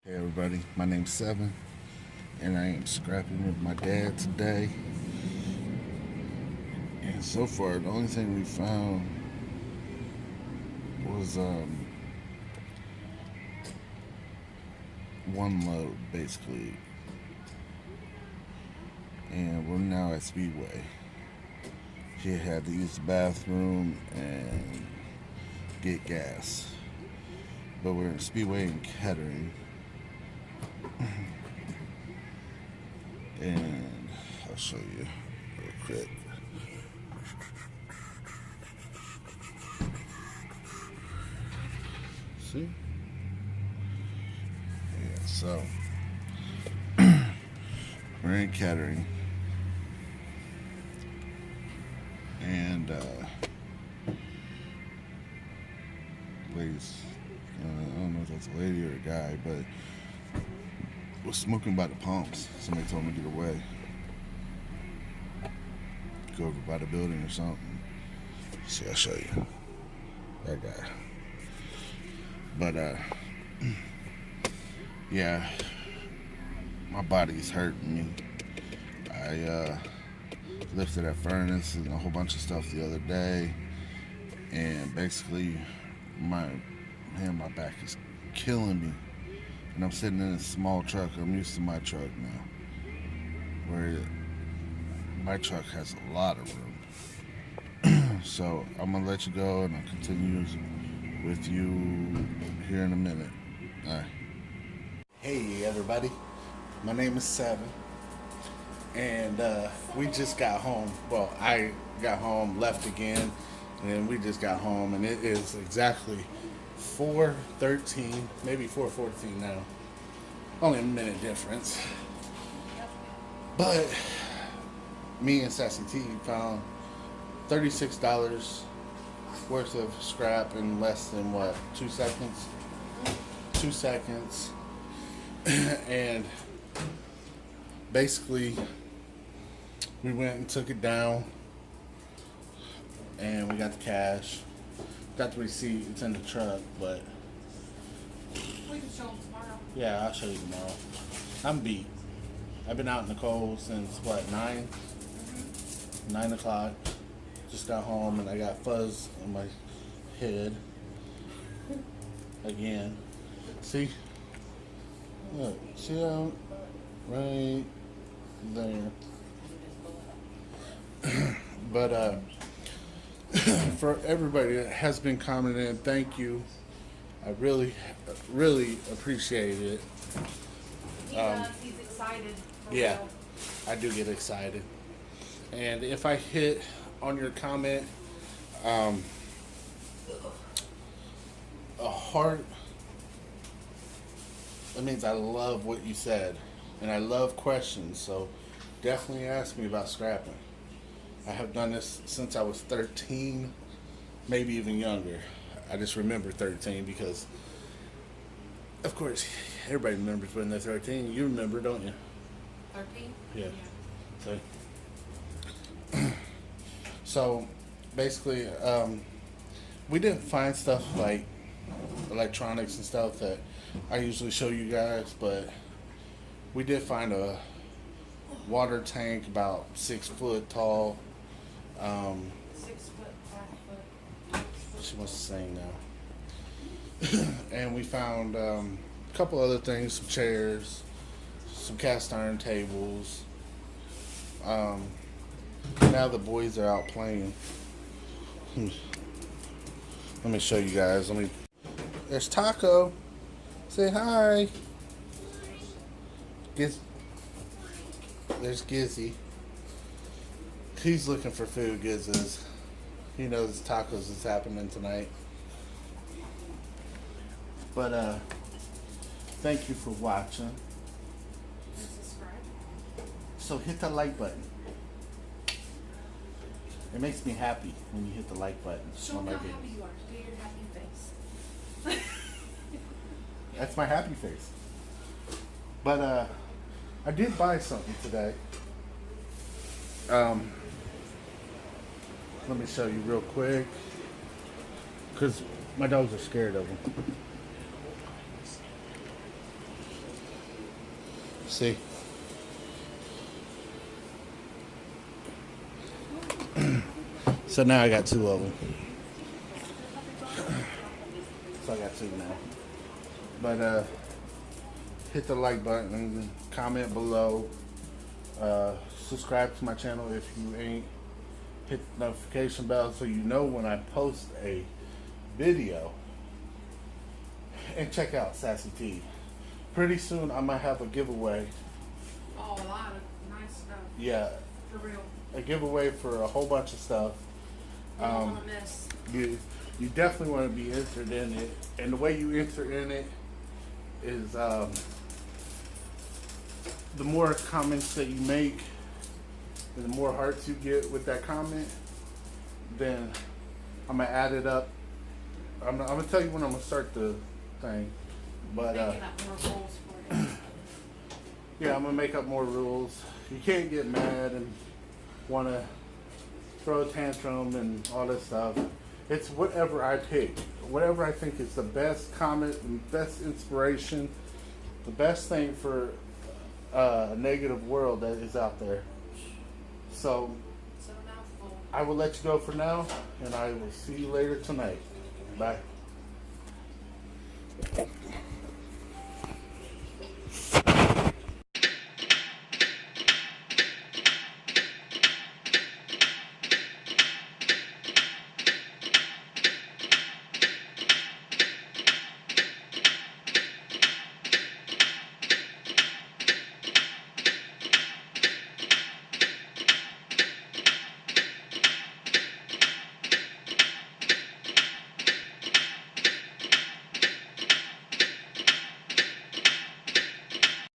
Hey everybody, my name's Seven, and I am scrapping with my dad today. And so far, the only thing we found was one load, basically. And we're now at Speedway. She had to use the bathroom and get gas. But we're in Speedway in Kettering. And I'll show you real quick. See? Yeah, so we're in Kettering. And ladies, I don't know if that's a lady or a guy, but was smoking by the pumps. Somebody told me to get away. Go over by the building or something. See, I'll show you. That guy. But yeah, my body's hurting me. I lifted that furnace and a whole bunch of stuff the other day, and basically my back is killing me. And I'm sitting in a small truck. I'm used to my truck now, where my truck has a lot of room. So I'm gonna let you go, and I'll continue with you here in a minute. All right. Hey everybody, my name is Seven, and we just got home. Well, I got home, left again, and then we just got home, and it is exactly 4:13, maybe 4:14 now. Only a minute difference. But me and Sassy T found $36 worth of scrap in less than what, 2 seconds? 2 seconds. And basically we went and took it down, and we got the cash, got the receipt. It's in the truck, but We can show them tomorrow. yeah, I'll show you tomorrow. I'm beat. I've been out in the cold since what, 9 o'clock. Just got home and I got fuzz on my head again. See? Look, see how right there. But for everybody that has been commenting, thank you. I really, really appreciate it. He's excited. For Yeah, real. I do get excited. And if I hit on your comment, a heart, that means I love what you said. And I love questions, so definitely ask me about scrapping. I have done this since I was 13, maybe even younger. I just remember 13 because, of course, everybody remembers when they're 13. You remember, don't you? 13? Yeah. So basically, we didn't find stuff like electronics and stuff that I usually show you guys, but we did find a water tank about 6 foot tall. 6 foot, 5 foot. She wants to sing now. And we found a couple other things, some chairs, some cast iron tables. Now the boys are out playing. Let me show you guys. There's Taco. Say hi. There's Gizzy. He's looking for food, Gizzes. He knows tacos is happening tonight. But thank you for watching. Subscribe. So hit the like button. It makes me happy when you hit the like button Show on them my how videos. happy you are. Do your happy face. That's my happy face. But I did buy something today. Let me show you real quick, because my dogs are scared of them. See? So now I got two of them. So I got two now. But hit the like button, comment below, subscribe to my channel if you ain't, hit the notification bell so you know when I post a video, and check out Sassy T. Pretty soon I might have a giveaway. Oh, a lot of nice stuff. Yeah, For real. a giveaway for a whole bunch of stuff. You don't want to miss. You definitely want to be entered in it, and the way you enter in it is the more comments that you make and the more hearts you get with that comment, then I'm gonna add it up. I'm gonna tell you when I'm gonna start the thing, but Making up more rules for it. yeah, I'm gonna make up more rules. You can't get mad and want to throw a tantrum and all this stuff. It's whatever I pick, whatever I think is the best comment, the best inspiration, the best thing for a negative world that is out there. So It's a mouthful. I will let you go for now, and I will see you later tonight. Bye.